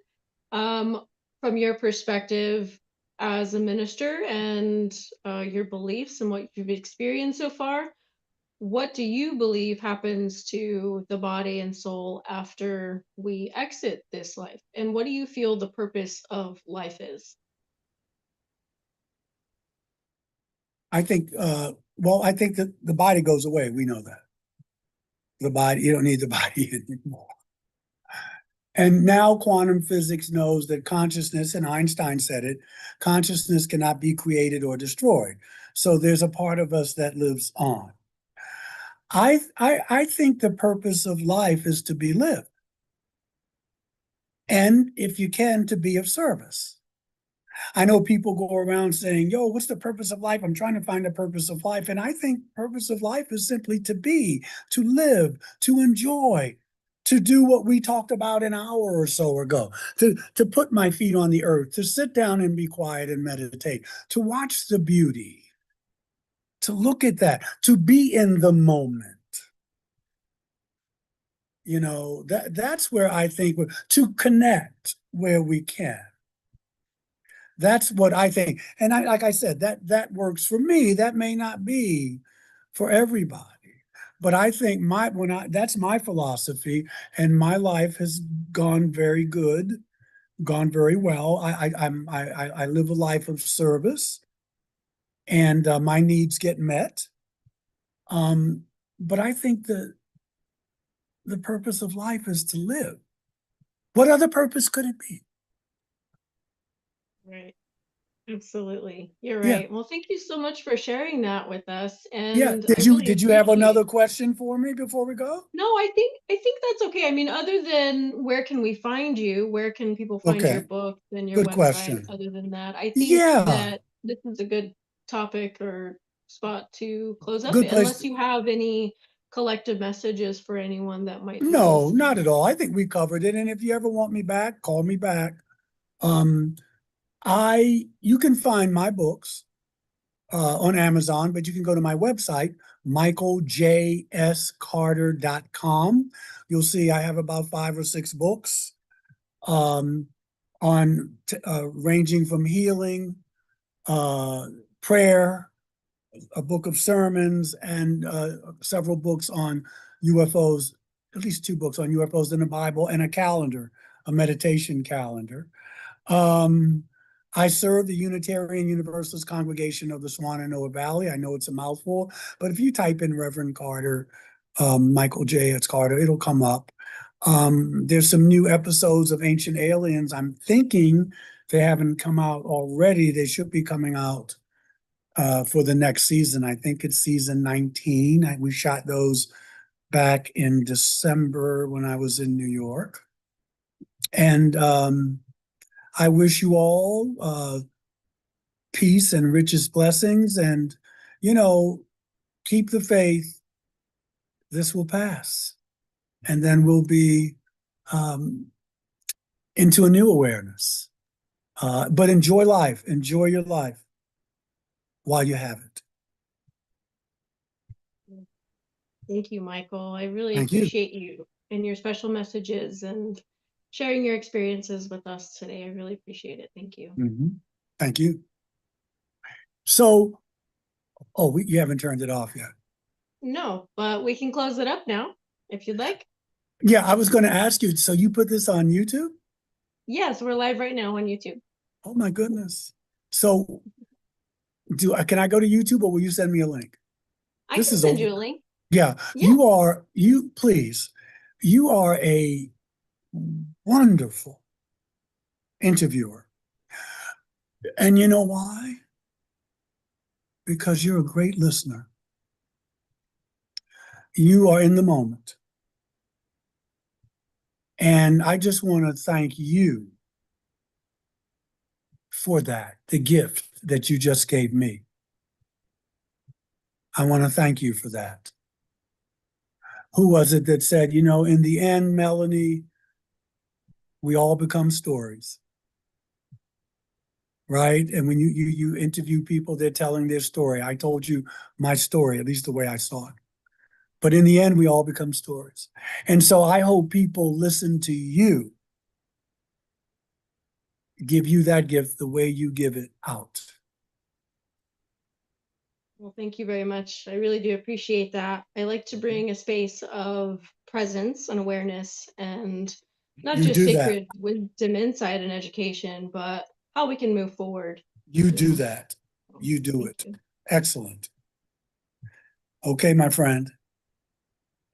From your perspective as a minister and your beliefs and what you've experienced so far, what do you believe happens to the body and soul after we exit this life? And what do you feel the purpose of life is? I think that the body goes away. We know that. The body, you don't need the body anymore. And now quantum physics knows that consciousness, and Einstein said it, consciousness cannot be created or destroyed. So there's a part of us that lives on. I think the purpose of life is to be lived. And if you can, to be of service. I know people go around saying, yo, what's the purpose of life? I'm trying to find the purpose of life. And I think purpose of life is simply to be, to live, to enjoy, to do what we talked about an hour or so ago, to put my feet on the earth, to sit down and be quiet and meditate, to watch the beauty, to look at that, to be in the moment. That's where I think to connect where we can. That's what I think. And like I said, that works for me. That may not be for everybody. But I think that's my philosophy, and my life has gone very good, gone very well. I live a life of service, and my needs get met. Um, but I think the purpose of life is to live. What other purpose could it be? Right. Absolutely. You're Yeah. right. Well, thank you so much for sharing that with us. Yeah. And I Did you really did you have appreciate. another question for me before we go? No, I think that's okay. I mean, other than where can we find you? Where can people find your Okay. books and your Good website? question. Other than that, I think Yeah. that this is a good topic or spot to close up, Good place. unless you have any collective messages for anyone that might be No, not listening. at all. I think we covered it. And if you ever want me back, call me back. Um, you can find my books on Amazon, but you can go to my website, michaeljscarter.com. You'll see I have about 5 or 6 books um, on ranging from healing, uh, prayer, a book of sermons, and several books on UFOs, at least 2 books on UFOs in the Bible, and a calendar, a meditation calendar. Um, I serve the Unitarian Universalist Congregation of the Shenandoah Valley. I know it's a mouthful, but if you type in Reverend Carter, Michael J. S. Carter, it'll come up. There's some new episodes of Ancient Aliens. I'm thinking they haven't come out already. They should be coming out for the next season. I think it's season 19. We shot those back in December when I was in New York. And I wish you all peace and richest blessings. And, you know, keep the faith. This will pass. And then we'll be um, into a new awareness. But enjoy life. Enjoy your life while you have it. Thank you, Michael. I really Thank you. appreciate you and your special messages and sharing your experiences with us today. I really appreciate it. Thank you. Mhm. Thank you. So, you haven't turned it off yet. No, but we can close it up now if you'd like. Yeah, I was going to ask you. So you put this on YouTube? Yes, we're live right now on YouTube. Oh my goodness. So can I go to YouTube or will you send me a link? I This can is send over. you a link. Yeah, Yeah. please, you are a wonderful interviewer. And you know why? Because you're a great listener. You are in the moment. And I just want to thank you for that, the gift that you just gave me. I want to thank you for that. Who was it that said, in the end, Melanie, we all become stories, right? And when you interview people, they're telling their story. I told you my story, at least the way I saw it. But in the end, we all become stories. And so I hope people listen to you, give you that gift the way you give it out. Well, thank you very much. I really do appreciate that. I like to bring a space of presence and awareness and not You just do that. sacred wisdom, insight, and education, but how we can move forward, You you do know. that. You do Thank it. you. Excellent. Okay, my friend.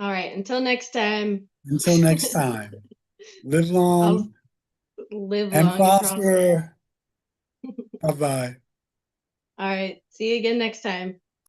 All right, until next time. Until next time, live I'll long live and long and prosper. prosper. Bye bye. All right, see you again next time.